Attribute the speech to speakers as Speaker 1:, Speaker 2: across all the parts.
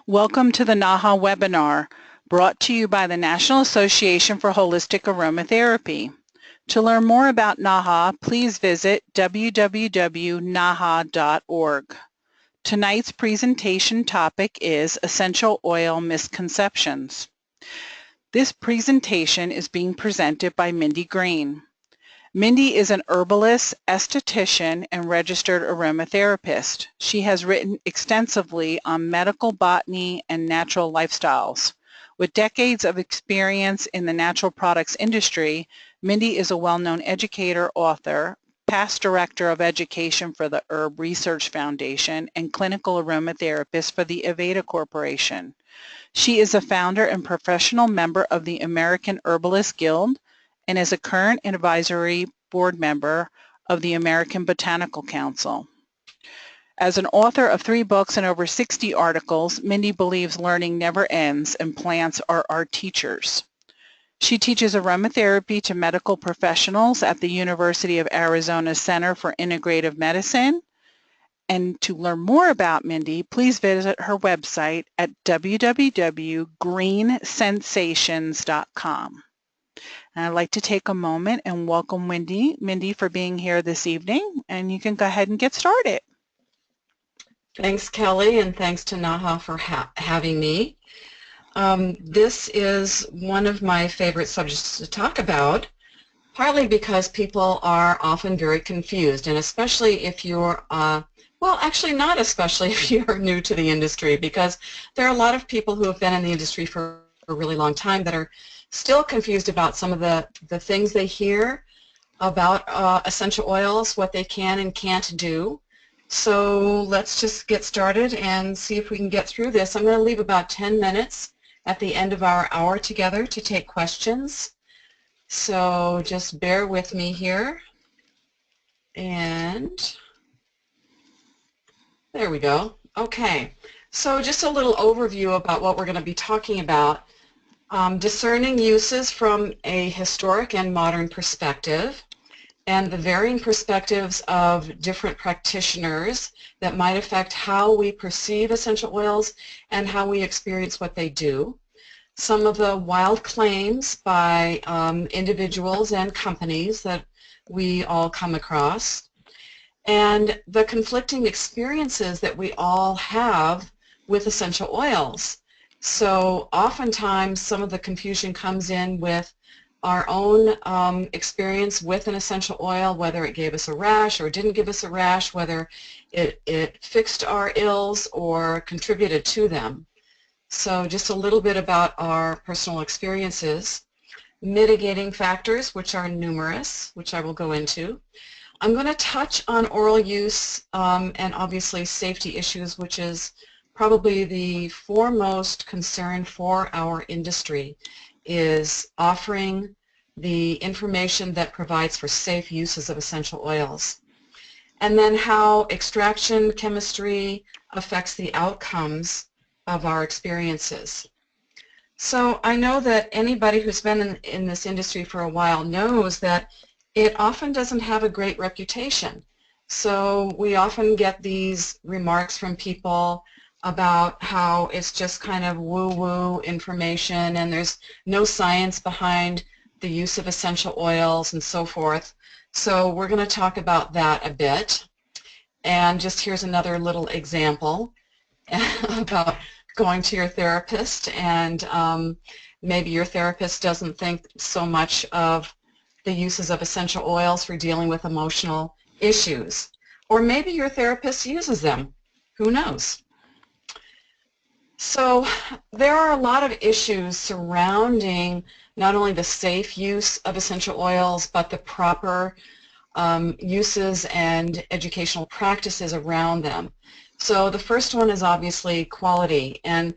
Speaker 1: Welcome to the NAHA webinar, brought to you by the National Association for Holistic Aromatherapy. To learn more about NAHA, please visit www.naha.org. Tonight's presentation topic is Essential Oil Misconceptions. This presentation is being presented by Mindy Green. Mindy is an herbalist, esthetician, and registered aromatherapist. She has written extensively on medical botany and natural lifestyles. With decades of experience in the natural products industry, Mindy is a well-known educator, author, past director of education for the Herb Research Foundation, and clinical aromatherapist for the Aveda Corporation. She is a founder and professional member of the American Herbalist Guild, and is a current advisory board member of the American Botanical Council. As an author of 3 books and over 60 articles, Mindy believes learning never ends and plants are our teachers. She teaches aromatherapy to medical professionals at the University of Arizona Center for Integrative Medicine. And to learn more about Mindy, please visit her website at www.greensensations.com. And I'd like to take a moment and welcome Mindy for being here this evening, and you can go ahead and get started.
Speaker 2: Thanks, Kelly, and thanks to NAHA for having me. This is one of my favorite subjects to talk about, partly because people are often very confused, and especially if you're, well, actually not especially if you're new to the industry, because there are a lot of people who have been in the industry for a really long time that are still confused about some of the things they hear about essential oils, what they can and can't do. So let's just get started and see if we can get through this. I'm going to leave about 10 minutes at the end of our hour together to take questions. So just bear with me here. And there we go. Okay. So just a little overview about what we're going to be talking about. Discerning uses from a historic and modern perspective, and the varying perspectives of different practitioners that might affect how we perceive essential oils and how we experience what they do. Some of the wild claims by individuals and companies that we all come across, and the conflicting experiences that we all have with essential oils. So oftentimes some of the confusion comes in with our own experience with an essential oil, whether it gave us a rash or didn't give us a rash, whether it fixed our ills or contributed to them. So just a little bit about our personal experiences. Mitigating factors, which are numerous, which I will go into. I'm going to touch on oral use and obviously safety issues, which is probably the foremost concern for our industry, is offering the information that provides for safe uses of essential oils. And then how extraction chemistry affects the outcomes of our experiences. So I know that anybody who's been in this industry for a while knows that it often doesn't have a great reputation. So we often get these remarks from people about how it's just kind of woo-woo information and there's no science behind the use of essential oils and so forth. So we're going to talk about that a bit. And just here's another little example about going to your therapist, and maybe your therapist doesn't think so much of the uses of essential oils for dealing with emotional issues. Or maybe your therapist uses them. Who knows? So there are a lot of issues surrounding not only the safe use of essential oils, but the proper uses and educational practices around them. So the first one is obviously quality. And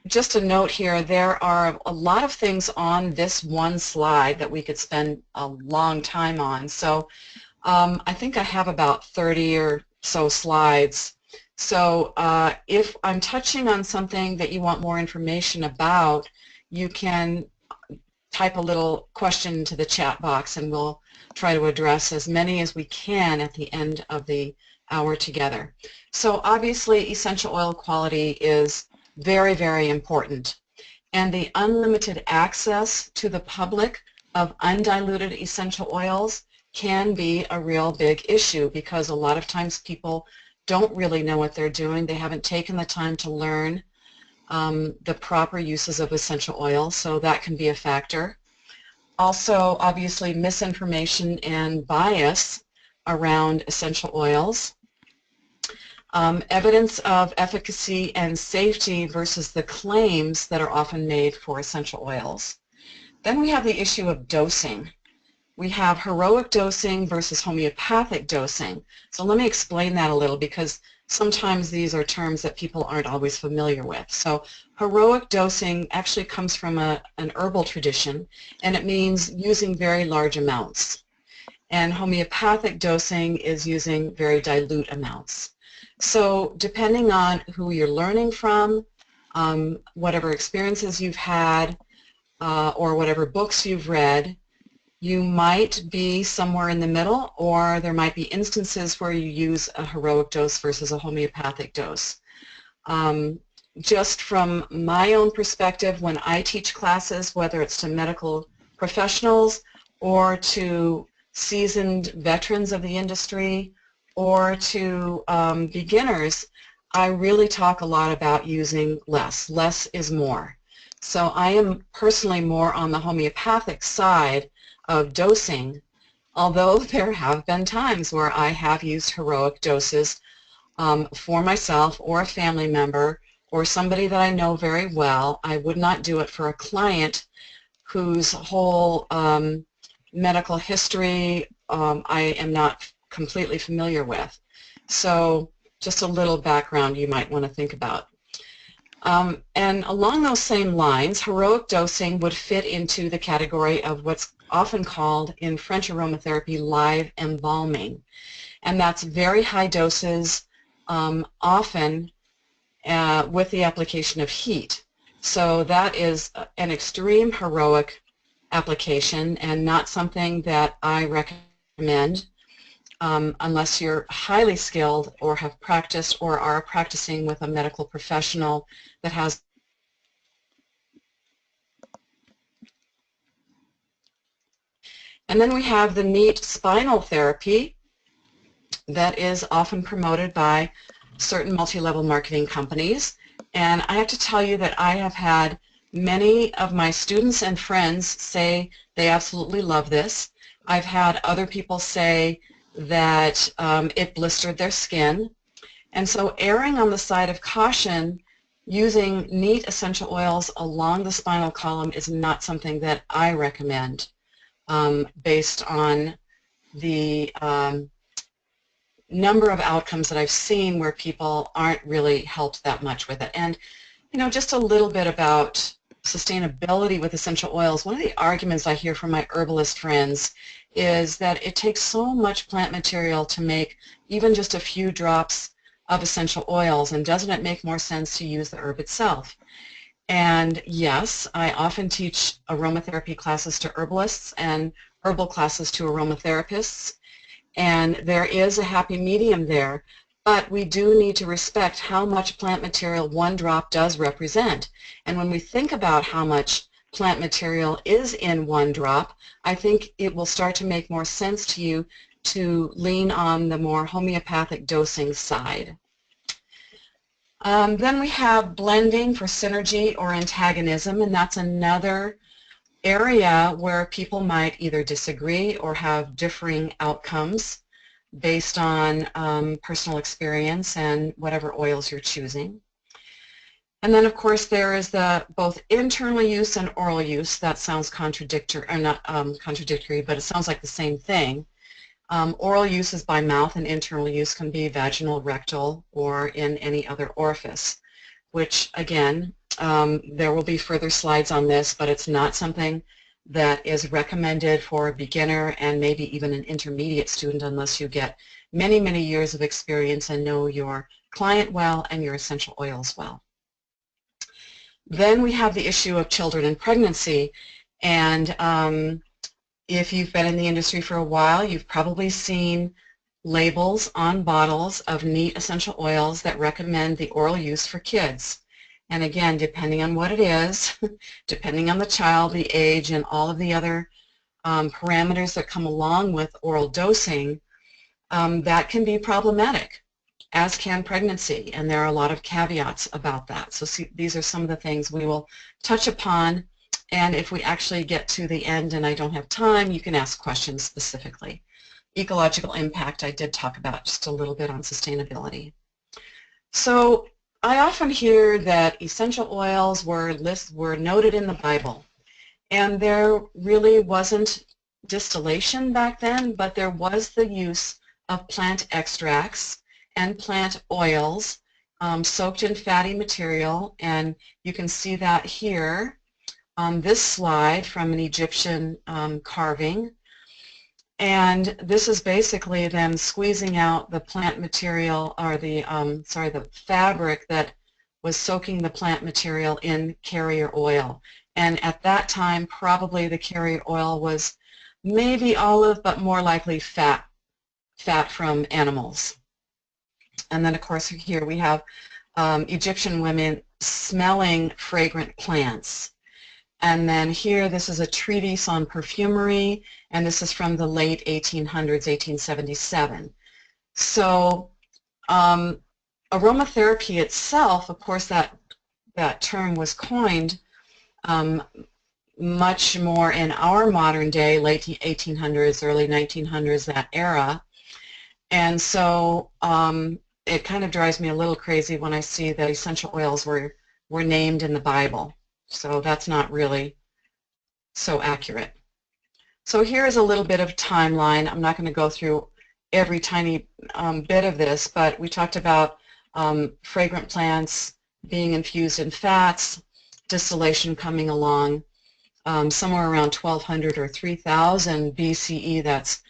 Speaker 2: just a note here, there are a lot of things on this one slide that we could spend a long time on. So I think I have about 30 or so slides. So if I'm touching on something that you want more information about, you can type a little question into the chat box and we'll try to address as many as we can at the end of the hour together. So obviously essential oil quality is Very, very important. And the unlimited access to the public of undiluted essential oils can be a real big issue, because a lot of times people don't really know what they're doing. They haven't taken the time to learn the proper uses of essential oils, so that can be a factor. Also, obviously, misinformation and bias around essential oils. Evidence of efficacy and safety versus the claims that are often made for essential oils. Then we have the issue of dosing. We have heroic dosing versus homeopathic dosing. So let me explain that a little, because sometimes these are terms that people aren't always familiar with. So heroic dosing actually comes from an herbal tradition, and it means using very large amounts. And homeopathic dosing is using very dilute amounts. So depending on who you're learning from, whatever experiences you've had, or whatever books you've read, you might be somewhere in the middle, or there might be instances where you use a heroic dose versus a homeopathic dose. Just from my own perspective, when I teach classes, whether it's to medical professionals or to seasoned veterans of the industry or to beginners, I really talk a lot about using less. Less is more. So I am personally more on the homeopathic side of dosing, although there have been times where I have used heroic doses for myself or a family member or somebody that I know very well. I would not do it for a client whose whole medical history I am not completely familiar with. So just a little background you might want to think about. And along those same lines, heroic dosing would fit into the category of what's often called in French aromatherapy live embalming. And that's very high doses, often with the application of heat. So that is an extreme heroic application and not something that I recommend unless you're highly skilled or have practiced or are practicing with a medical professional that has. And then we have the neat spinal therapy that is often promoted by certain multi-level marketing companies. And I have to tell you that I have had many of my students and friends say they absolutely love this. I've had other people say that it blistered their skin. And so erring on the side of caution, using neat essential oils along the spinal column is not something that I recommend based on the number of outcomes that I've seen where people aren't really helped that much with it. And, you know, just a little bit about sustainability with essential oils. One of the arguments I hear from my herbalist friends is that it takes so much plant material to make even just a few drops of essential oils, and doesn't it make more sense to use the herb itself? And yes, I often teach aromatherapy classes to herbalists and herbal classes to aromatherapists, and there is a happy medium there, but we do need to respect how much plant material one drop does represent. And when we think about how much plant material is in one drop, I think it will start to make more sense to you to lean on the more homeopathic dosing side. Then we have blending for synergy or antagonism, and that's another area where people might either disagree or have differing outcomes based on personal experience and whatever oils you're choosing. And then, of course, there is the both internal use and oral use. That sounds contradictory, or not contradictory, but it sounds like the same thing. Oral use is by mouth, and internal use can be vaginal, rectal, or in any other orifice, which, again, there will be further slides on this, but it's not something that is recommended for a beginner and maybe even an intermediate student unless you get many, many years of experience and know your client well and your essential oils well. Then we have the issue of children and pregnancy, and if you've been in the industry for a while, you've probably seen labels on bottles of neat essential oils that recommend the oral use for kids. And again, depending on what it is, depending on the child, the age, and all of the other parameters that come along with oral dosing, that can be problematic, as can pregnancy, and there are a lot of caveats about that. So see, these are some of the things we will touch upon, and if we actually get to the end and I don't have time, you can ask questions specifically. Ecological impact, I did talk about just a little bit on sustainability. So I often hear that essential oils were noted in the Bible, and there really wasn't distillation back then, but there was the use of plant extracts and plant oils soaked in fatty material, and you can see that here on this slide from an Egyptian carving. And this is basically them squeezing out the plant material, or the fabric that was soaking the plant material in carrier oil. And at that time, probably the carrier oil was maybe olive, but more likely fat from animals. And then, of course, here we have Egyptian women smelling fragrant plants. And then here, this is a treatise on perfumery, and this is from the late 1800s, 1877. So aromatherapy itself, of course, that term was coined much more in our modern day, late 1800s, early 1900s, that era. And so it kind of drives me a little crazy when I see that essential oils were named in the Bible. So that's not really so accurate. So here's a little bit of timeline. I'm not going to go through every tiny bit of this, but we talked about fragrant plants being infused in fats, distillation coming along somewhere around 1200 or 3000 BCE. That's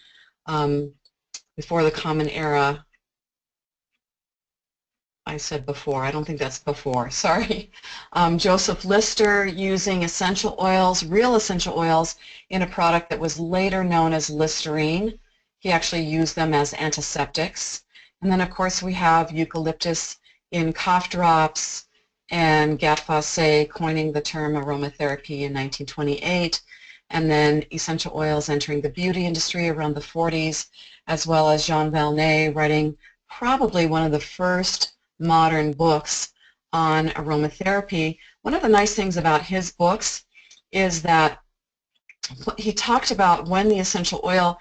Speaker 2: before the Common Era. I said before. I don't think that's before. Sorry. Joseph Lister using essential oils, real essential oils, in a product that was later known as Listerine. He actually used them as antiseptics. And then, of course, we have eucalyptus in cough drops, and Gattefossé coining the term aromatherapy in 1928, and then essential oils entering the beauty industry around the 40s, as well as Jean Valnet writing probably one of the first modern books on aromatherapy. One of the nice things about his books is that he talked about when the essential oil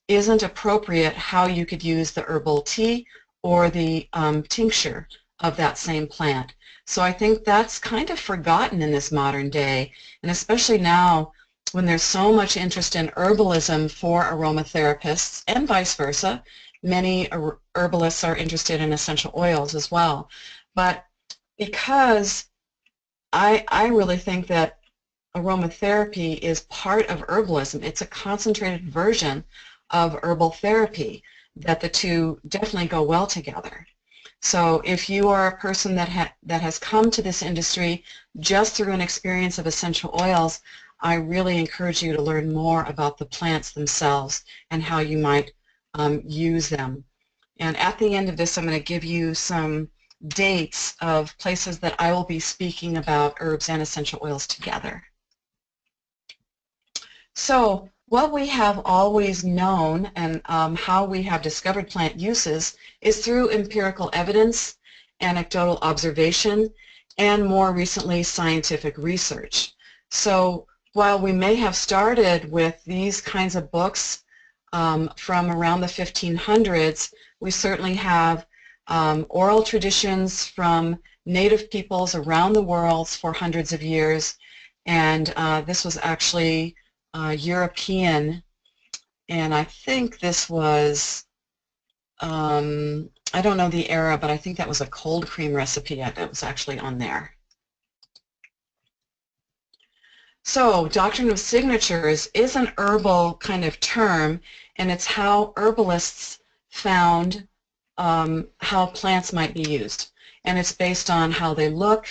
Speaker 2: isn't appropriate, how you could use the herbal tea or the tincture of that same plant. So I think that's kind of forgotten in this modern day, and especially now when there's so much interest in herbalism for aromatherapists and vice versa. Many herbalists are interested in essential oils as well. But because I really think that aromatherapy is part of herbalism, it's a concentrated version of herbal therapy, that the two definitely go well together. So if you are a person that has come to this industry just through an experience of essential oils, I really encourage you to learn more about the plants themselves and how you might use them. And at the end of this, I'm going to give you some dates of places that I will be speaking about herbs and essential oils together. So what we have always known, and how we have discovered plant uses, is through empirical evidence, anecdotal observation, and more recently scientific research. So while we may have started with these kinds of books from around the 1500s, we certainly have oral traditions from native peoples around the world for hundreds of years, and this was actually European, and I think this was, I don't know the era, but I think that was a cold cream recipe that was actually on there. So, doctrine of signatures is an herbal kind of term, and it's how herbalists found how plants might be used. And it's based on how they look,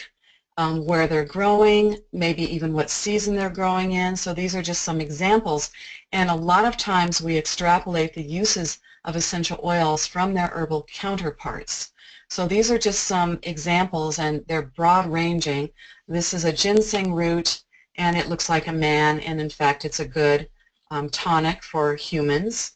Speaker 2: where they're growing, maybe even what season they're growing in. So these are just some examples. And a lot of times we extrapolate the uses of essential oils from their herbal counterparts. So these are just some examples, and they're broad ranging. This is a ginseng root, and it looks like a man, and in fact it's a good tonic for humans.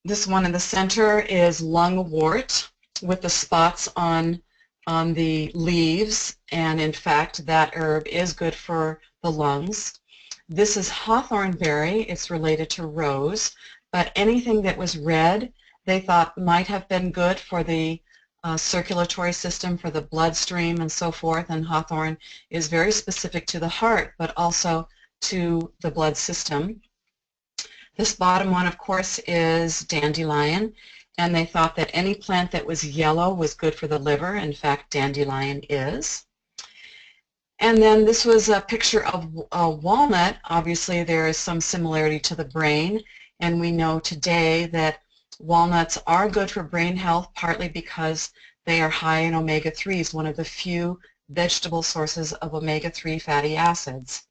Speaker 2: This one in the center is lungwort with the spots on the leaves, and in fact that herb is good for the lungs. This is hawthornberry. It's related to rose, but anything that was red they thought might have been good for the circulatory system, for the bloodstream and so forth, and hawthorn is very specific to the heart but also to the blood system. This bottom one, of course, is dandelion, and they thought that any plant that was yellow was good for the liver. In fact, dandelion is. And then this was a picture of a walnut. Obviously, there is some similarity to the brain, and we know today that walnuts are good for brain health, partly because they are high in omega-3s, one of the few vegetable sources of omega-3 fatty acids.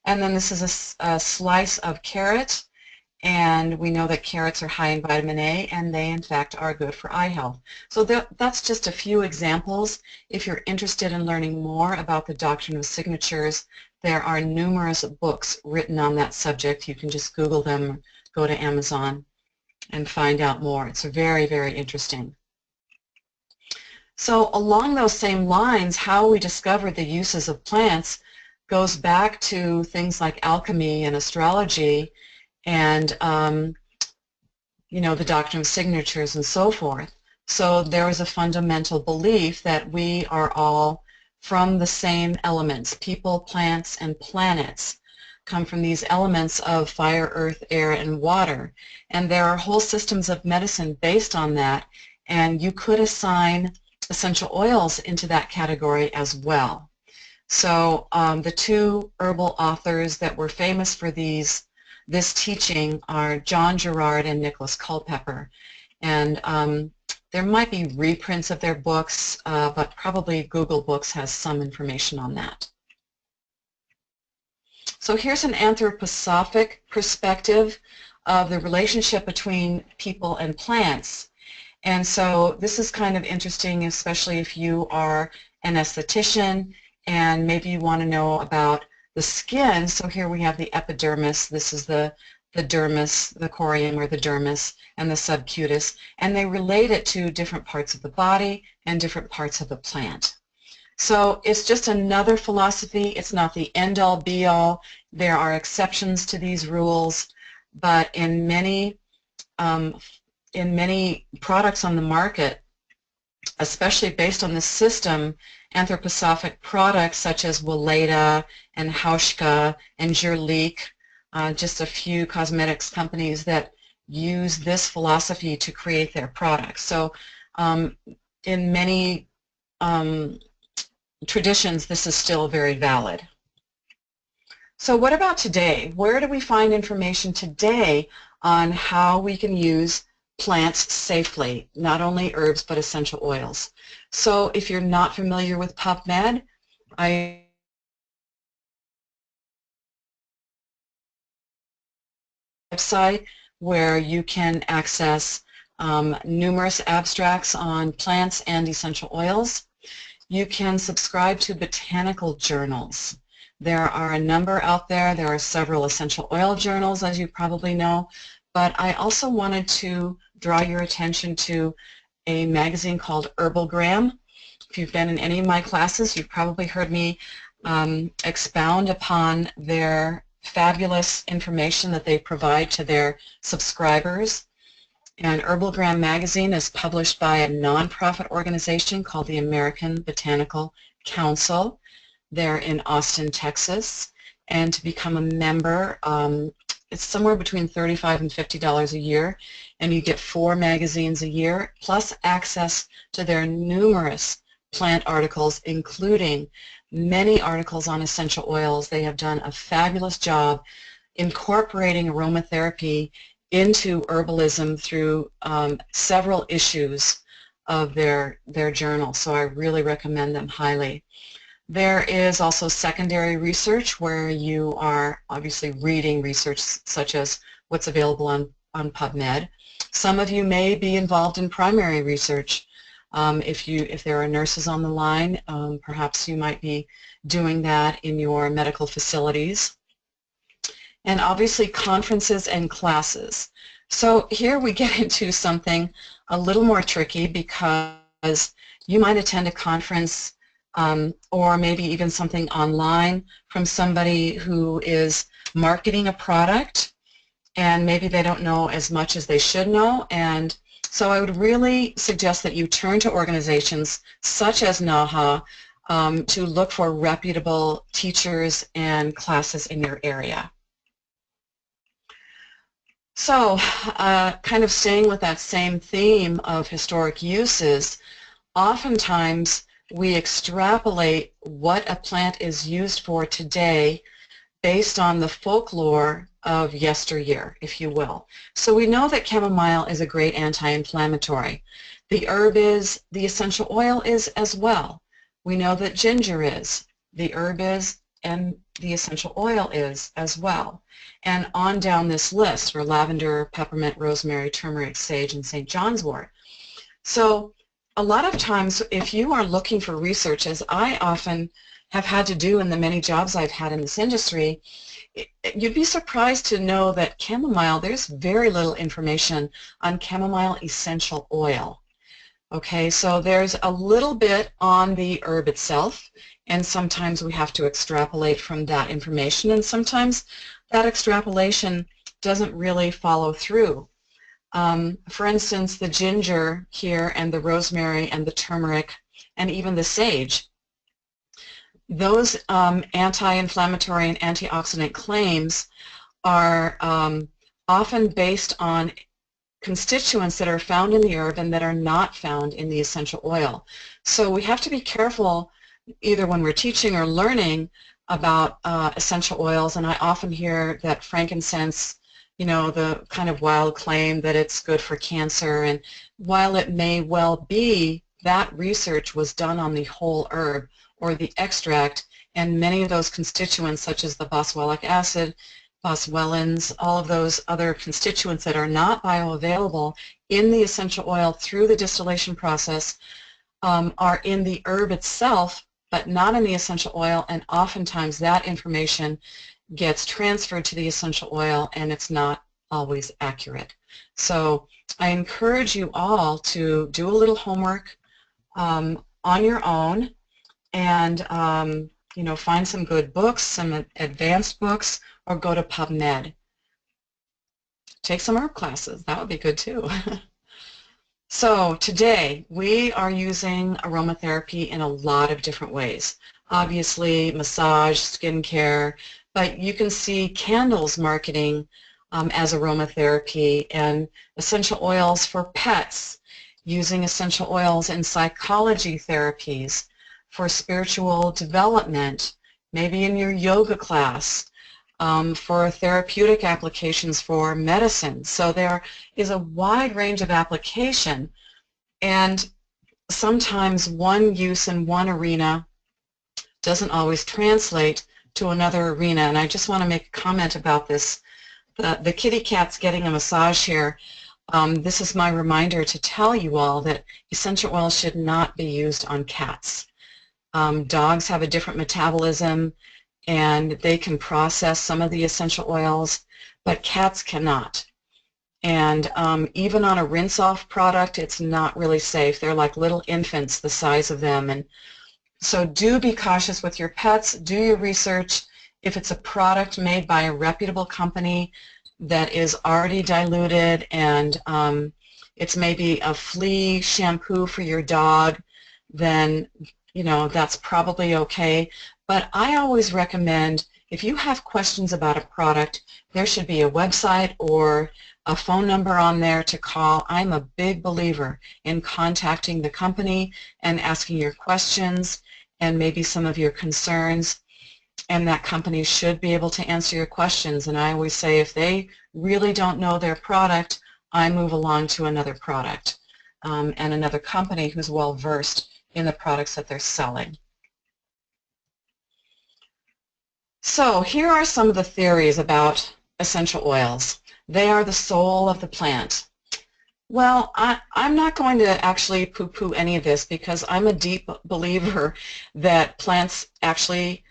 Speaker 2: And then this is a slice of carrot. And we know that carrots are high in vitamin A, and they in fact are good for eye health. So that's just a few examples. If you're interested in learning more about the doctrine of signatures, there are numerous books written on that subject. You can just Google them, go to Amazon, and find out more. It's very, very interesting. So along those same lines, how we discovered the uses of plants goes back to things like alchemy and astrology, and you know, the doctrine of signatures and so forth. So there is a fundamental belief that we are all from the same elements. People, plants, and planets come from these elements of fire, earth, air, and water. And there are whole systems of medicine based on that, and you could assign essential oils into that category as well. So the two herbal authors that were famous for this teaching are John Gerard and Nicholas Culpeper, and there might be reprints of their books, but probably Google Books has some information on that. So here's an anthroposophic perspective of the relationship between people and plants, and so this is kind of interesting, especially if you are an esthetician and maybe you want to know about the skin. So here we have the epidermis. This is the dermis, the corium or the dermis, and the subcutis, and they relate it to different parts of the body and different parts of the plant. So it's just another philosophy. It's not the end-all be-all. There are exceptions to these rules, but in many products on the market, especially based on the system, anthroposophic products such as Weleda and Hauschka and Jurlique, just a few cosmetics companies that use this philosophy to create their products. So in many traditions, this is still very valid. So what about today? Where do we find information today on how we can use plants safely, not only herbs but essential oils? So if you're not familiar with PubMed, website where you can access numerous abstracts on plants and essential oils. You can subscribe to botanical journals. There are a number out there. There are several essential oil journals, as you probably know, but I also wanted to draw your attention to a magazine called Herbalgram. If you've been in any of my classes, you've probably heard me expound upon their fabulous information that they provide to their subscribers. And Herbalgram magazine is published by a nonprofit organization called the American Botanical Council. They're in Austin, Texas, and to become a member, it's somewhere between $35 and $50 a year, and you get 4 magazines a year, plus access to their numerous plant articles, including many articles on essential oils. They have done a fabulous job incorporating aromatherapy into herbalism through several issues of their journal, so I really recommend them highly. There is also secondary research where you are obviously reading research such as what's available on PubMed. Some of you may be involved in primary research. If there are nurses on the line, perhaps you might be doing that in your medical facilities. And obviously conferences and classes. So here we get into something a little more tricky because you might attend a conference or maybe even something online from somebody who is marketing a product, and maybe they don't know as much as they should know. And so I would really suggest that you turn to organizations such as NAHA to look for reputable teachers and classes in your area. So kind of staying with that same theme of historic uses, oftentimes we extrapolate what a plant is used for today based on the folklore of yesteryear, if you will. So we know that chamomile is a great anti-inflammatory. The herb is, the essential oil is as well. We know that ginger is, the herb is, and the essential oil is as well. And on down this list for lavender, peppermint, rosemary, turmeric, sage, and St. John's wort. So a lot of times if you are looking for research, as I often have had to do in the many jobs I've had in this industry, you'd be surprised to know that chamomile, there's very little information on chamomile essential oil. Okay, so there's a little bit on the herb itself, and sometimes we have to extrapolate from that information, and sometimes that extrapolation doesn't really follow through. For instance, the ginger here and the rosemary and the turmeric and even the sage, those anti-inflammatory and antioxidant claims are often based on constituents that are found in the herb and that are not found in the essential oil. So we have to be careful either when we're teaching or learning about essential oils, and I often hear that frankincense, you know, the kind of wild claim that it's good for cancer, and while it may well be, that research was done on the whole herb or the extract, and many of those constituents such as the boswellic acid, boswellins, all of those other constituents that are not bioavailable in the essential oil through the distillation process are in the herb itself, but not in the essential oil, and oftentimes that information gets transferred to the essential oil and it's not always accurate. So I encourage you all to do a little homework on your own and you know, find some good books, some advanced books, or go to PubMed. Take some herb classes, that would be good too. So today we are using aromatherapy in a lot of different ways. Obviously massage, skincare, but you can see candles marketing as aromatherapy, and essential oils for pets, using essential oils in psychology therapies, for spiritual development, maybe in your yoga class, for therapeutic applications for medicine. So there is a wide range of application, and sometimes one use in one arena doesn't always translate to another arena. And I just want to make a comment about this. The kitty cat's getting a massage here. This is my reminder to tell you all that essential oils should not be used on cats. Dogs have a different metabolism and they can process some of the essential oils, but cats cannot. And even on a rinse-off product, it's not really safe. They're like little infants, the size of them. And so do be cautious with your pets. Do your research. If it's a product made by a reputable company that is already diluted and it's maybe a flea shampoo for your dog, then you know, that's probably okay. But I always recommend, if you have questions about a product, there should be a website or a phone number on there to call. I'm a big believer in contacting the company and asking your questions and maybe some of your concerns, and that company should be able to answer your questions. And I always say if they really don't know their product, I move along to another product and another company who's well versed in the products that they're selling. So here are some of the theories about essential oils. They are the soul of the plant. Well, I'm not going to actually poo-poo any of this because I'm a deep believer that plants actually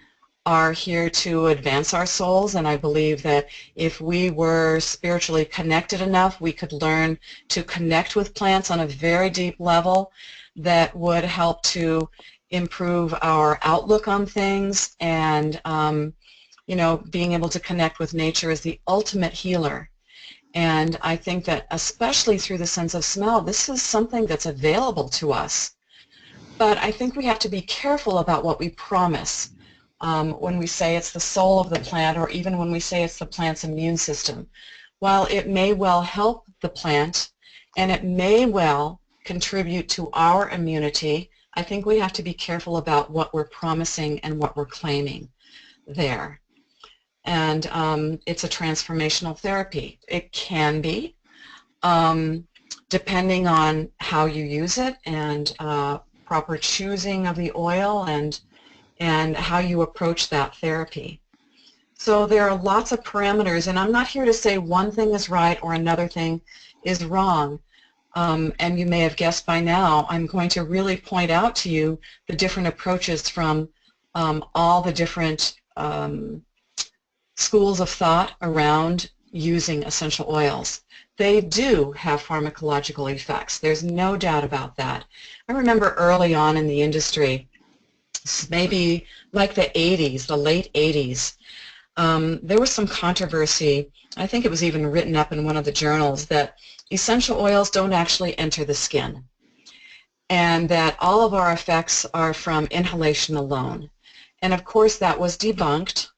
Speaker 2: are here to advance our souls, and I believe that if we were spiritually connected enough, we could learn to connect with plants on a very deep level that would help to improve our outlook on things, and you know, being able to connect with nature is the ultimate healer. And I think that especially through the sense of smell, this is something that's available to us. But I think we have to be careful about what we promise when we say it's the soul of the plant, or even when we say it's the plant's immune system. While it may well help the plant and it may well contribute to our immunity, I think we have to be careful about what we're promising and what we're claiming there. And it's a transformational therapy. It can be, depending on how you use it, and proper choosing of the oil, and how you approach that therapy. So there are lots of parameters, and I'm not here to say one thing is right or another thing is wrong. And you may have guessed by now, I'm going to really point out to you the different approaches from all the different schools of thought around using essential oils. They do have pharmacological effects. There's no doubt about that. I remember early on in the industry, maybe like the 80s, the late 80s, there was some controversy. I think it was even written up in one of the journals that essential oils don't actually enter the skin, and that all of our effects are from inhalation alone. And of course that was debunked.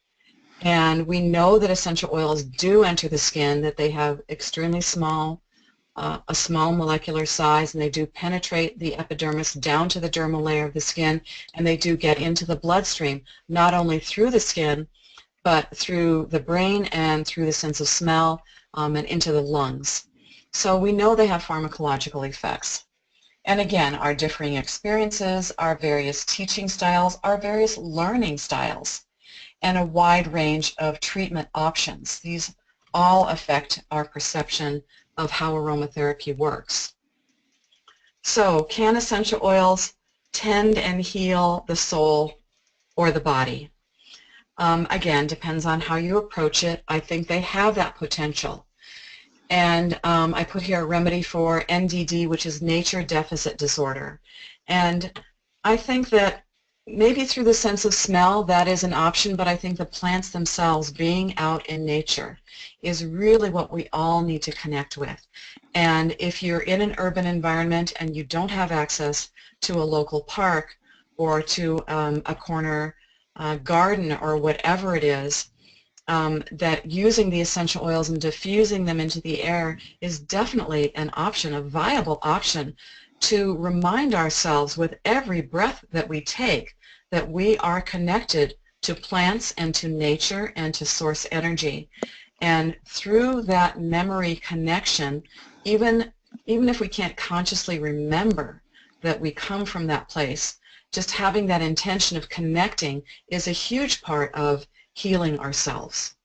Speaker 2: And we know that essential oils do enter the skin, that they have extremely small, a small molecular size, and they do penetrate the epidermis down to the dermal layer of the skin, and they do get into the bloodstream, not only through the skin, but through the brain and through the sense of smell, and into the lungs. So we know they have pharmacological effects. And again, our differing experiences, our various teaching styles, our various learning styles, and a wide range of treatment options. These all affect our perception of how aromatherapy works. So, can essential oils tend and heal the soul or the body? Again, depends on how you approach it. I think they have that potential. And I put here a remedy for NDD, which is nature deficit disorder. And I think that maybe through the sense of smell, that is an option, but I think the plants themselves, being out in nature, is really what we all need to connect with. And if you're in an urban environment and you don't have access to a local park or to a corner garden or whatever it is, that using the essential oils and diffusing them into the air is definitely an option, a viable option, to remind ourselves with every breath that we take that we are connected to plants and to nature and to source energy. And through that memory connection, even if we can't consciously remember that we come from that place, just having that intention of connecting is a huge part of healing ourselves.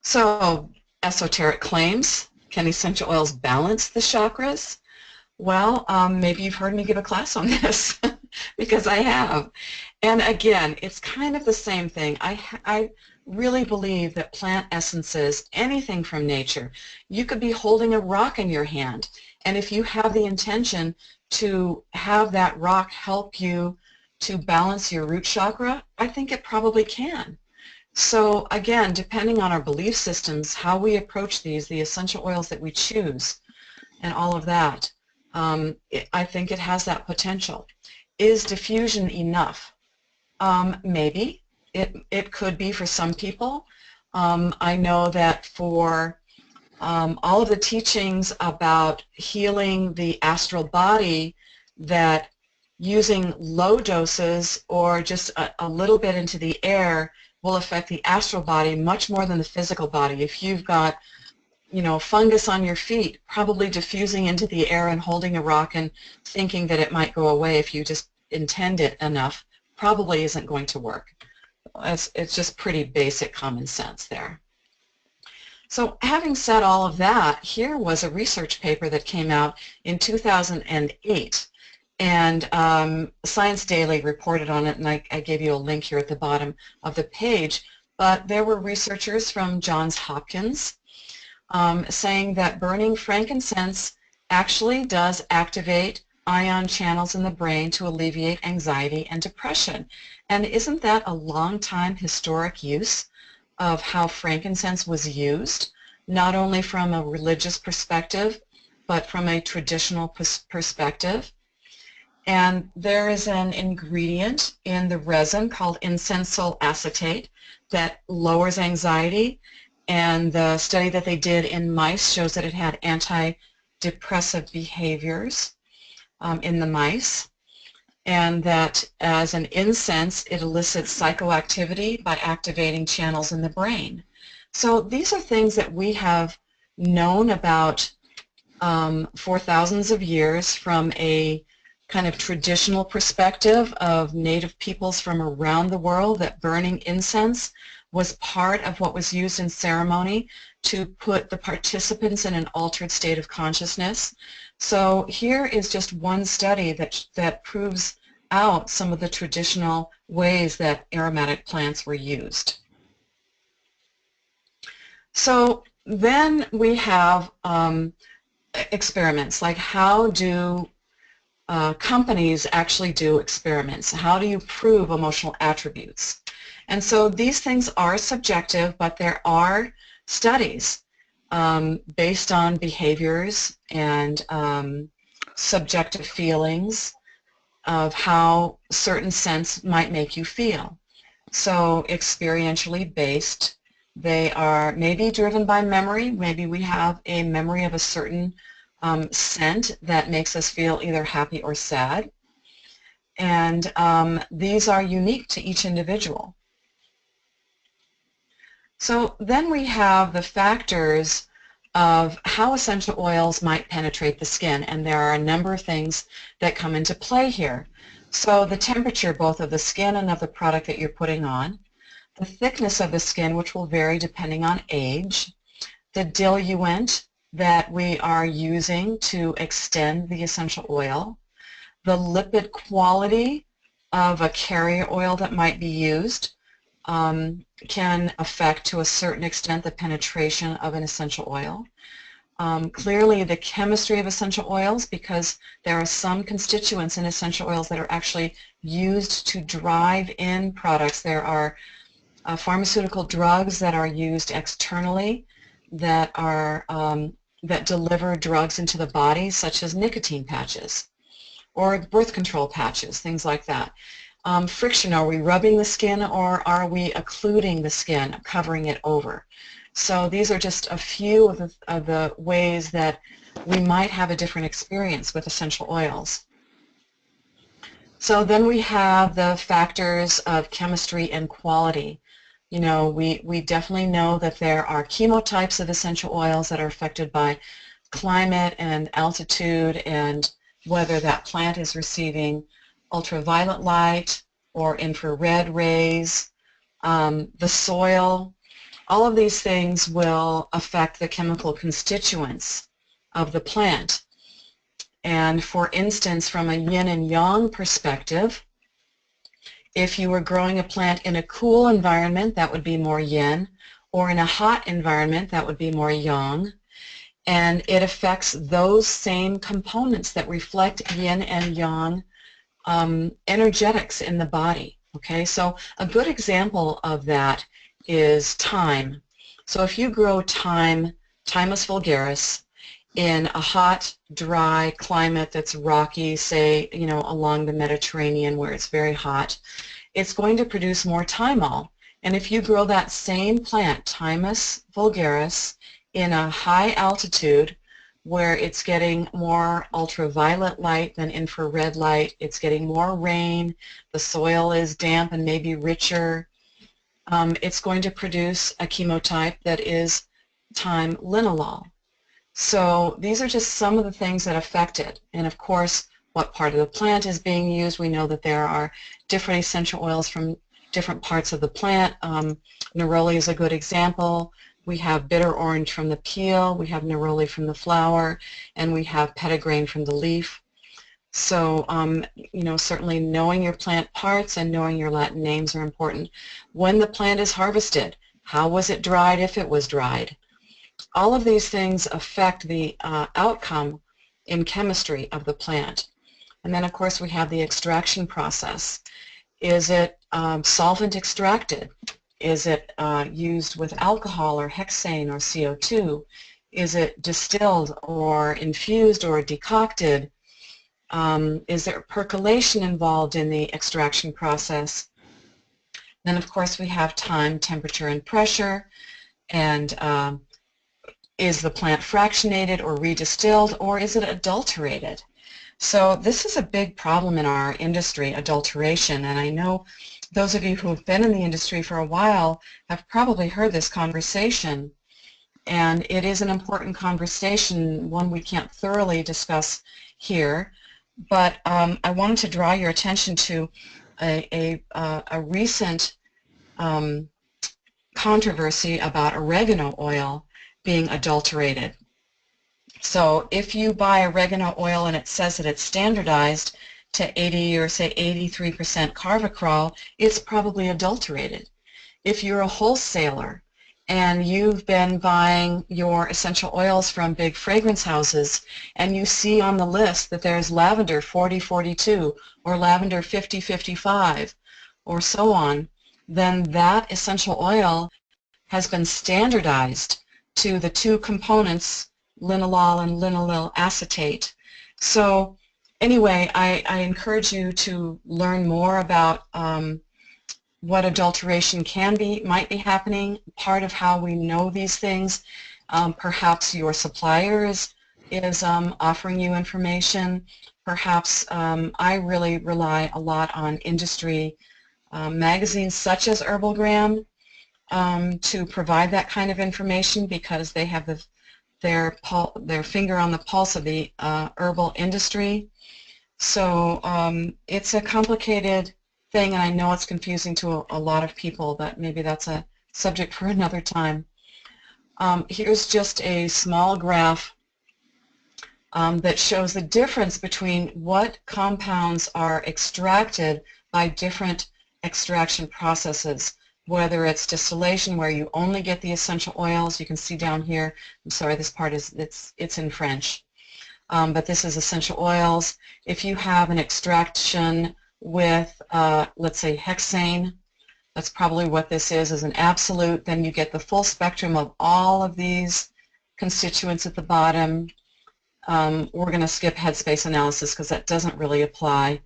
Speaker 2: So, esoteric claims. Can essential oils balance the chakras? Well, maybe you've heard me give a class on this because I have. And again, it's kind of the same thing. I really believe that plant essences, anything from nature, you could be holding a rock in your hand, and if you have the intention to have that rock help you to balance your root chakra, I think it probably can. So again, depending on our belief systems, how we approach these, the essential oils that we choose, and all of that, I think it has that potential. Is diffusion enough? Maybe. It could be for some people. I know that for all of the teachings about healing the astral body, that using low doses or just a little bit into the air will affect the astral body much more than the physical body. If you've got, you know, fungus on your feet, probably diffusing into the air and holding a rock and thinking that it might go away if you just intend it enough probably isn't going to work. It's just pretty basic common sense there. So having said all of that, here was a research paper that came out in 2008, and Science Daily reported on it, and I gave you a link here at the bottom of the page. But there were researchers from Johns Hopkins saying that burning frankincense actually does activate ion channels in the brain to alleviate anxiety and depression. And isn't that a long time historic use of how frankincense was used, not only from a religious perspective, but from a traditional perspective? And there is an ingredient in the resin called incensyl acetate that lowers anxiety, and the study that they did in mice shows that it had antidepressive behaviors in the mice, and that as an incense it elicits psychoactivity by activating channels in the brain. So these are things that we have known about for thousands of years from a kind of traditional perspective of native peoples from around the world, that burning incense was part of what was used in ceremony to put the participants in an altered state of consciousness. So here is just one study that proves out some of the traditional ways that aromatic plants were used. So then we have experiments, like how do companies actually do experiments? How do you prove emotional attributes? And so these things are subjective, but there are studies based on behaviors and subjective feelings of how certain scents might make you feel. So experientially based, they are maybe driven by memory. Maybe we have a memory of a certain scent that makes us feel either happy or sad. And these are unique to each individual. So then we have the factors of how essential oils might penetrate the skin, and there are a number of things that come into play here. So the temperature both of the skin and of the product that you're putting on, the thickness of the skin, which will vary depending on age, the diluent that we are using to extend the essential oil, the lipid quality of a carrier oil that might be used can affect to a certain extent the penetration of an essential oil. Clearly the chemistry of essential oils, because there are some constituents in essential oils that are actually used to drive in products. There are pharmaceutical drugs that are used externally that are that deliver drugs into the body, such as nicotine patches or birth control patches, things like that. Friction, are we rubbing the skin or are we occluding the skin, covering it over? So these are just a few of the ways that we might have a different experience with essential oils. So then we have the factors of chemistry and quality. You know, we definitely know that there are chemotypes of essential oils that are affected by climate and altitude and whether that plant is receiving ultraviolet light or infrared rays, the soil. All of these things will affect the chemical constituents of the plant. And for instance, from a yin and yang perspective, if you were growing a plant in a cool environment, that would be more yin, or in a hot environment, that would be more yang. And it affects those same components that reflect yin and yang energetics in the body. Okay, so a good example of that is thyme. So if you grow thyme, Thymus vulgaris, in a hot, dry climate that's rocky, say, you know, along the Mediterranean where it's very hot, it's going to produce more thymol. And if you grow that same plant, Thymus vulgaris, in a high altitude where it's getting more ultraviolet light than infrared light, it's getting more rain, the soil is damp and maybe richer, it's going to produce a chemotype that is thyme linalool. So these are just some of the things that affect it. And of course, what part of the plant is being used. We know that there are different essential oils from different parts of the plant. Neroli is a good example. we have bitter orange from the peel, we have neroli from the flower, and we have petitgrain from the leaf. So, certainly knowing your plant parts and knowing your Latin names are important. When the plant is harvested, how was it dried if it was dried? All of these things affect the outcome in chemistry of the plant. And then, of course, we have the extraction process. Is it solvent extracted? Is it used with alcohol or hexane or CO2? Is it distilled or infused or decocted? Is there percolation involved in the extraction process? Then, of course, we have time, temperature, and pressure. And is the plant fractionated or redistilled, or is it adulterated? So this is a big problem in our industry, adulteration, and I know those of you who have been in the industry for a while have probably heard this conversation, and it is an important conversation, one we can't thoroughly discuss here, but I wanted to draw your attention to a recent controversy about oregano oil being adulterated. So if you buy oregano oil and it says that it's standardized to 80 or say 83% carvacrol, it's probably adulterated. If you're a wholesaler and you've been buying your essential oils from big fragrance houses and you see on the list that there's lavender 4042 or lavender 5055 or so on, then that essential oil has been standardized to the two components, linalool and linalool acetate. So anyway, I encourage you to learn more about what adulteration might be happening. Part of how we know these things, perhaps your supplier is offering you information. Perhaps I really rely a lot on industry magazines such as Herbalgram to provide that kind of information, because they have their finger on the pulse of the herbal industry. So it's a complicated thing, and I know it's confusing to a lot of people, but maybe that's a subject for another time. Here's just a small graph that shows the difference between what compounds are extracted by different extraction processes, whether it's distillation, where you only get the essential oils. You can see down here, I'm sorry, this part is, it's in French, but this is essential oils. If you have an extraction with, let's say, hexane, that's probably what this is an absolute, then you get the full spectrum of all of these constituents at the bottom. We're going to skip headspace analysis because that doesn't really apply.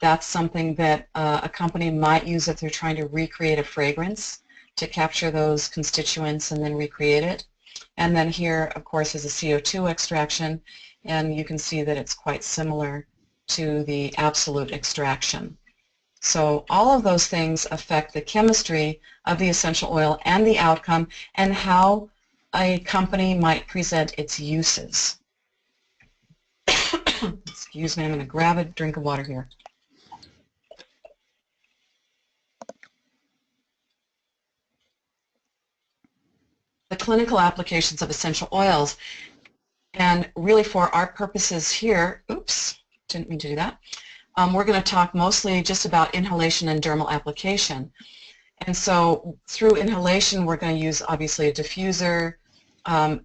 Speaker 2: That's something that a company might use if they're trying to recreate a fragrance, to capture those constituents and then recreate it. And then here, of course, is a CO2 extraction, and you can see that it's quite similar to the absolute extraction. So all of those things affect the chemistry of the essential oil and the outcome and how a company might present its uses. Excuse me, I'm going to grab a drink of water here. The clinical applications of essential oils, and really for our purposes here, oops, didn't mean to do that, we're going to talk mostly just about inhalation and dermal application. And so through inhalation, we're going to use obviously a diffuser,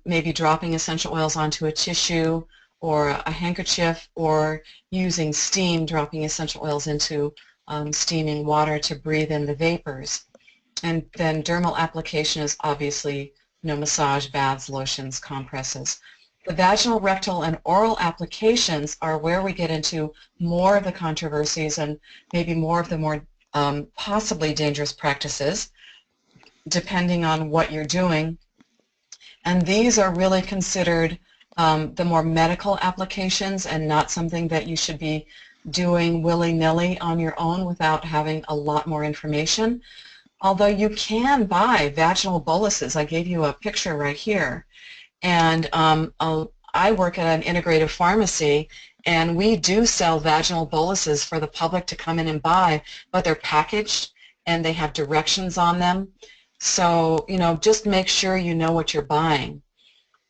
Speaker 2: maybe dropping essential oils onto a tissue or a handkerchief, or using steam, dropping essential oils into steaming water to breathe in the vapors. And then dermal application is obviously, massage, baths, lotions, compresses. The vaginal, rectal, and oral applications are where we get into more of the controversies and maybe more of the more possibly dangerous practices, depending on what you're doing. And these are really considered the more medical applications, and not something that you should be doing willy-nilly on your own without having a lot more information. Although you can buy vaginal boluses. I gave you a picture right here. And I work at an integrative pharmacy, and we do sell vaginal boluses for the public to come in and buy, but they're packaged and they have directions on them. So, just make sure you know what you're buying,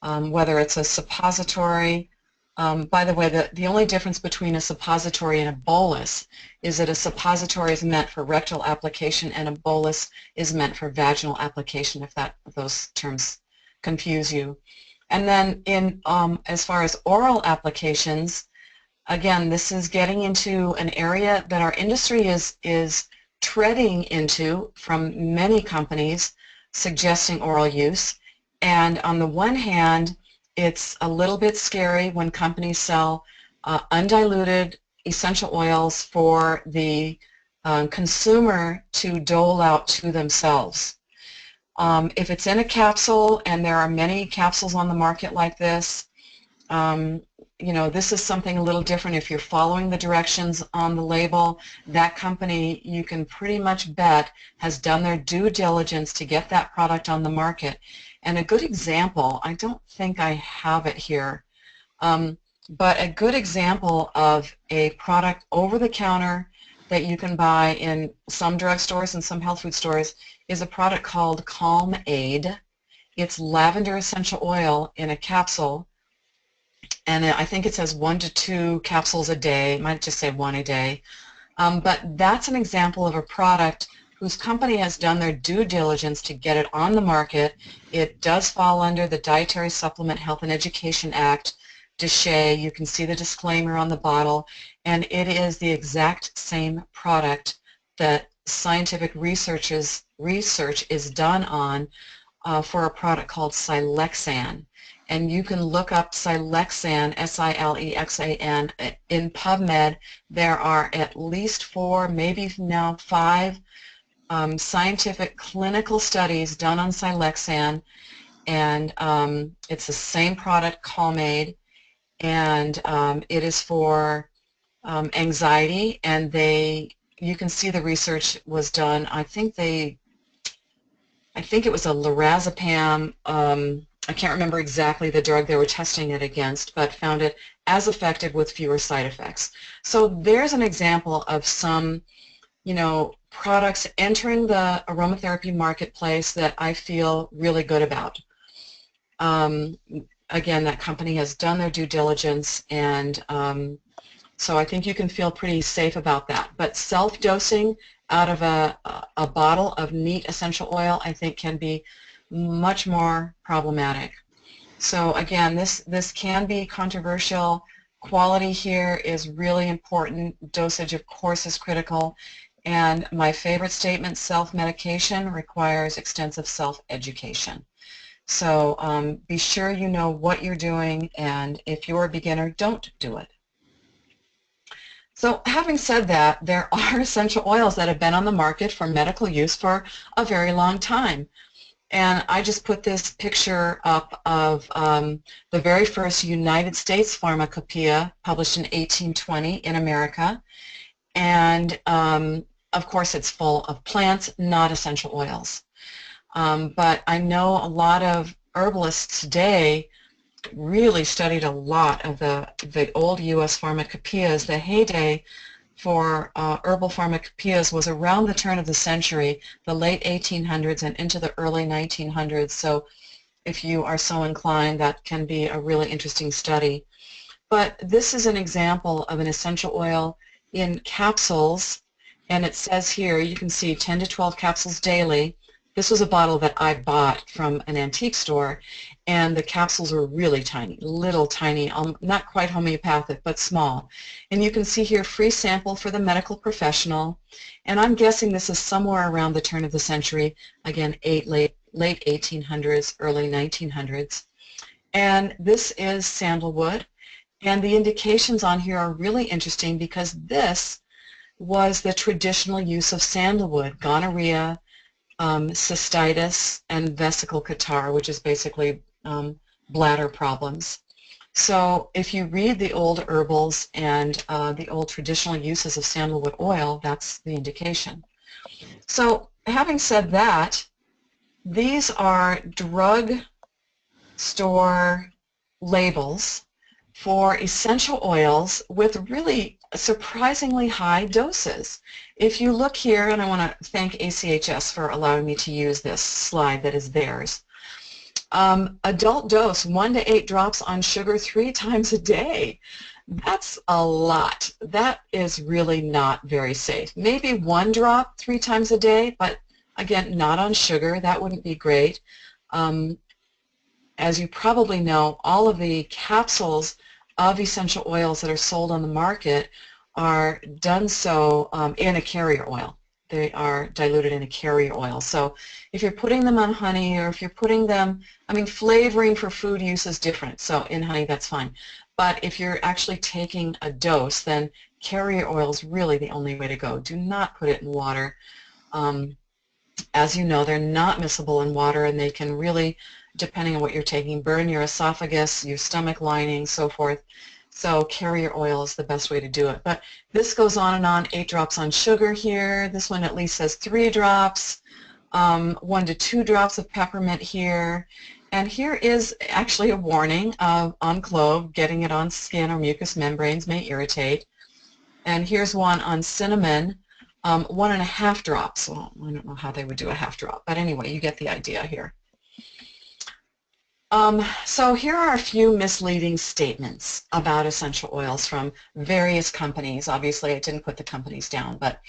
Speaker 2: whether it's a suppository. By the way, the only difference between a suppository and a bolus is that a suppository is meant for rectal application and a bolus is meant for vaginal application, if those terms confuse you. And then as far as oral applications, again, this is getting into an area that our industry is treading into from many companies suggesting oral use. And on the one hand, it's a little bit scary when companies sell undiluted essential oils for the consumer to dole out to themselves. If it's in a capsule, and there are many capsules on the market like this, this is something a little different. If you're following the directions on the label, that company, you can pretty much bet, has done their due diligence to get that product on the market. And a good example, I don't think I have it here, but a good example of a product over the counter that you can buy in some drugstores and some health food stores is a product called Calm Aid. It's lavender essential oil in a capsule, and I think it says 1 to 2 capsules a day. It might just say 1 a day. But that's an example of a product whose company has done their due diligence to get it on the market. It does fall under the Dietary Supplement Health and Education Act, DSHEA. You can see the disclaimer on the bottle, and it is the exact same product that scientific research is done on for a product called Silexan. And you can look up Silexan, S-I-L-E-X-A-N, in PubMed. There are at least 4, maybe now 5 scientific clinical studies done on Silexan, and it's the same product, Calm Aid, and it is for anxiety, and you can see the research was done. I think it was a lorazepam. I can't remember exactly the drug they were testing it against, but found it as effective with fewer side effects. So there's an example of some, products entering the aromatherapy marketplace that I feel really good about. Again, that company has done their due diligence, and so I think you can feel pretty safe about that. But self-dosing out of a bottle of neat essential oil, I think, can be much more problematic. So again, this can be controversial. Quality here is really important. Dosage, of course, is critical. And my favorite statement, self-medication requires extensive self-education. So be sure you know what you're doing, and if you're a beginner, don't do it. So having said that, there are essential oils that have been on the market for medical use for a very long time. And I just put this picture up of the very first United States pharmacopoeia, published in 1820 in America. And of course, it's full of plants, not essential oils. But I know a lot of herbalists today really studied a lot of the old U.S. pharmacopoeias. The heyday for herbal pharmacopoeias was around the turn of the century, the late 1800s and into the early 1900s. So if you are so inclined, that can be a really interesting study. But this is an example of an essential oil in capsules, and it says here, you can see 10 to 12 capsules daily. This was a bottle that I bought from an antique store, and the capsules were really tiny, little tiny, not quite homeopathic, but small. And you can see here, free sample for the medical professional, and I'm guessing this is somewhere around the turn of the century, again, late 1800s, early 1900s. And this is sandalwood, and the indications on here are really interesting because this was the traditional use of sandalwood: gonorrhea, cystitis, and vesical catarrh, which is basically bladder problems. So if you read the old herbals and the old traditional uses of sandalwood oil, that's the indication. So having said that, these are drug store labels for essential oils with really surprisingly high doses. If you look here, and I want to thank ACHS for allowing me to use this slide that is theirs. Adult dose, 1 to 8 drops on sugar 3 times a day. That's a lot. That is really not very safe. Maybe 1 drop 3 times a day, but again, not on sugar. That wouldn't be great. As you probably know, all of the capsules of essential oils that are sold on the market are done so in a carrier oil. They are diluted in a carrier oil. So if you're putting them on honey, or if you're putting them, I mean, flavoring for food use is different. So in honey, that's fine. But if you're actually taking a dose, then carrier oil is really the only way to go. Do not put it in water. As you know, they're not miscible in water, and they can really, depending on what you're taking, burn your esophagus, your stomach lining, so forth. So carrier oil is the best way to do it. But this goes on, 8 drops on sugar here. This one at least says 3 drops, 1 to 2 drops of peppermint here. And here is actually a warning on clove. Getting it on skin or mucous membranes may irritate. And here's one on cinnamon, 1.5 drops. Well, I don't know how they would do a half drop, but anyway, you get the idea here. So here are a few misleading statements about essential oils from various companies. Obviously, I didn't put the companies down, but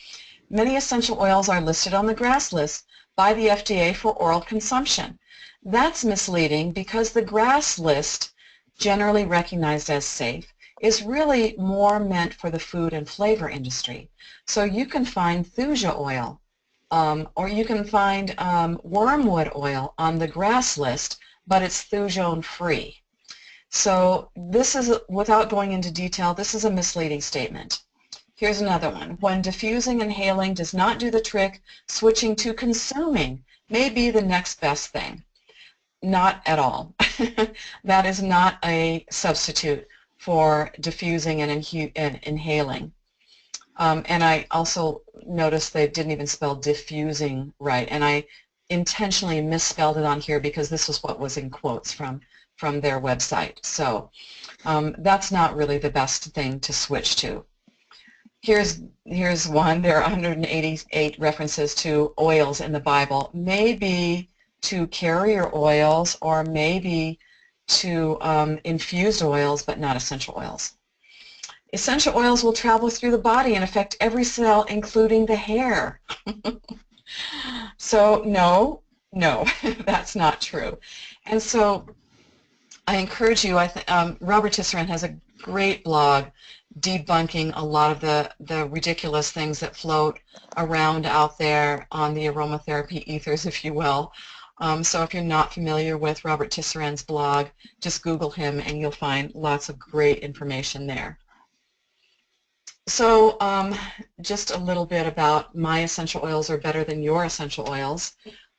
Speaker 2: many essential oils are listed on the GRAS list by the FDA for oral consumption. That's misleading because the GRAS list, generally recognized as safe, is really more meant for the food and flavor industry. So you can find thuja oil, or you can find wormwood oil on the GRAS list, but it's thujone free. So this is, without going into detail, this is a misleading statement. Here's another one. When diffusing and inhaling does not do the trick, switching to consuming may be the next best thing. Not at all. That is not a substitute for diffusing and inhaling. And I also noticed they didn't even spell diffusing right, and I intentionally misspelled it on here because this was what was in quotes from their website. So that's not really the best thing to switch to. Here's one. There are 188 references to oils in the Bible, maybe to carrier oils or maybe to infused oils, but not essential oils. Essential oils will travel through the body and affect every cell, including the hair. So no, that's not true. And so I encourage you, Robert Tisserand has a great blog debunking a lot of the ridiculous things that float around out there on the aromatherapy ethers, if you will. So if you're not familiar with Robert Tisserand's blog, just Google him and you'll find lots of great information there. So just a little bit about my essential oils are better than your essential oils.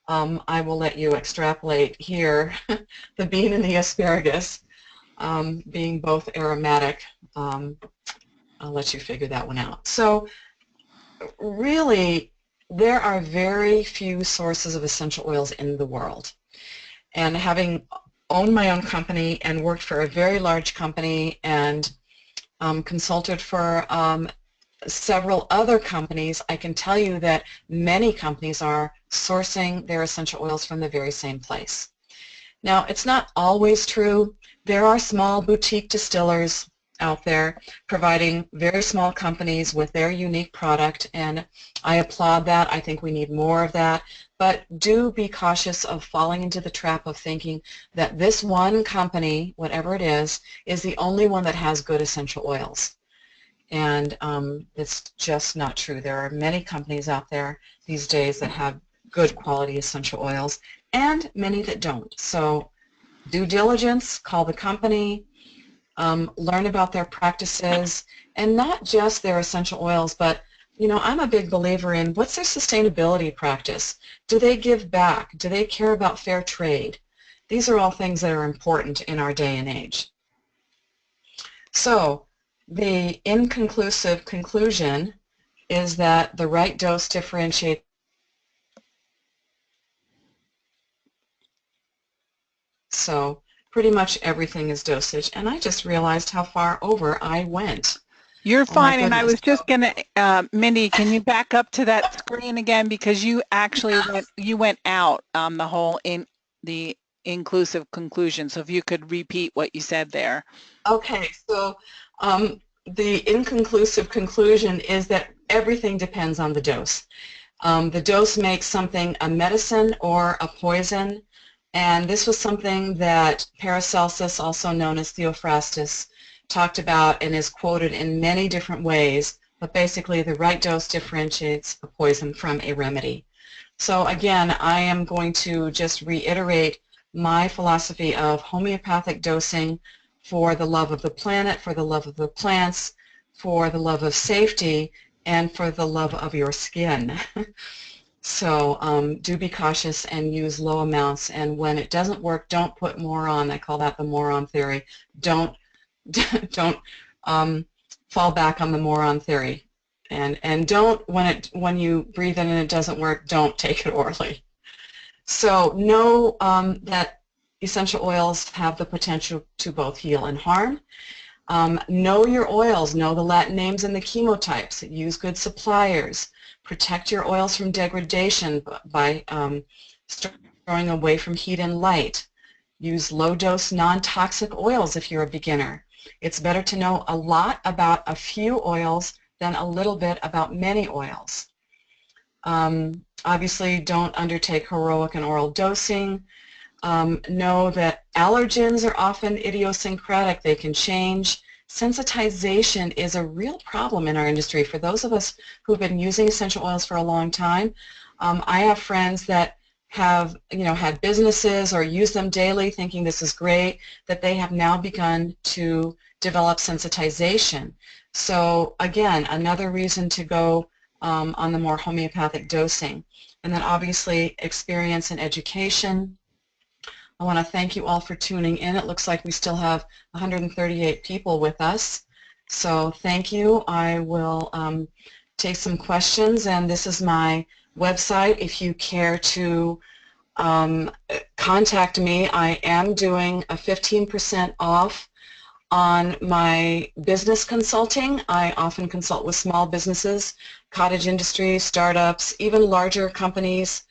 Speaker 2: I will let you extrapolate here the bean and the asparagus being both aromatic. I'll let you figure that one out. So really, there are very few sources of essential oils in the world. And having owned my own company and worked for a very large company and consulted for several other companies, I can tell you that many companies are sourcing their essential oils from the very same place. Now, it's not always true. There are small boutique distillers out there providing very small companies with their unique product, and I applaud that. I think we need more of that. But do be cautious of falling into the trap of thinking that this one company, whatever it is the only one that has good essential oils. And it's just not true. There are many companies out there these days that have good quality essential oils and many that don't. So due diligence, call the company, learn about their practices, and not just their essential oils, but you know, I'm a big believer in what's their sustainability practice? Do they give back? Do they care about fair trade? These are all things that are important in our day and age. So the inconclusive conclusion is that the right dose differentiates. So pretty much everything is dosage, and I just realized how far over I went.
Speaker 1: You're
Speaker 2: Oh my
Speaker 1: fine, and I
Speaker 2: goodness.
Speaker 1: was just gonna, Mindy, can you back up to that screen again because you actually went out on the whole in the inclusive conclusion. So if you could repeat what you said there.
Speaker 2: Okay, so the inconclusive conclusion is that everything depends on the dose. The dose makes something a medicine or a poison, and this was something that Paracelsus, also known as Theophrastus, talked about and is quoted in many different ways, but basically the right dose differentiates a poison from a remedy. So again, I am going to just reiterate my philosophy of homeopathic dosing for the love of the planet, for the love of the plants, for the love of safety, and for the love of your skin. So do be cautious and use low amounts, and when it doesn't work, don't put more on. I call that the moron theory. Don't don't fall back on the moron theory, and don't, when you breathe in and it doesn't work, don't take it orally. So know that essential oils have the potential to both heal and harm. Know your oils, know the Latin names and the chemotypes, use good suppliers, protect your oils from degradation by storing away from heat and light. Use low-dose non-toxic oils if you're a beginner. It's better to know a lot about a few oils than a little bit about many oils. Obviously, don't undertake heroic and oral dosing. Know that allergens are often idiosyncratic. They can change. Sensitization is a real problem in our industry. For those of us who've been using essential oils for a long time, I have friends that have, had businesses or use them daily thinking this is great, that they have now begun to develop sensitization. So again, another reason to go on the more homeopathic dosing. And then obviously experience and education. I want to thank you all for tuning in. It looks like we still have 138 people with us. So thank you. I will take some questions, and this is my website. If you care to contact me, I am doing a 15% off on my business consulting. I often consult with small businesses, cottage industry, startups, even larger companies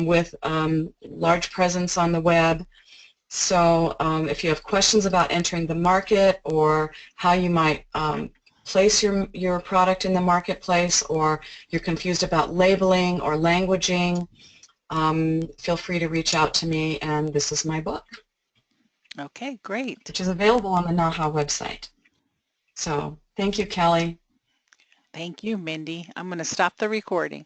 Speaker 2: with large presence on the web. So if you have questions about entering the market or how you might place your product in the marketplace, or you're confused about labeling or languaging, feel free to reach out to me, and this is my book.
Speaker 1: Okay, great.
Speaker 2: Which is available on the NAHA website. So thank you, Kelly.
Speaker 1: Thank you, Mindy. I'm going to stop the recording.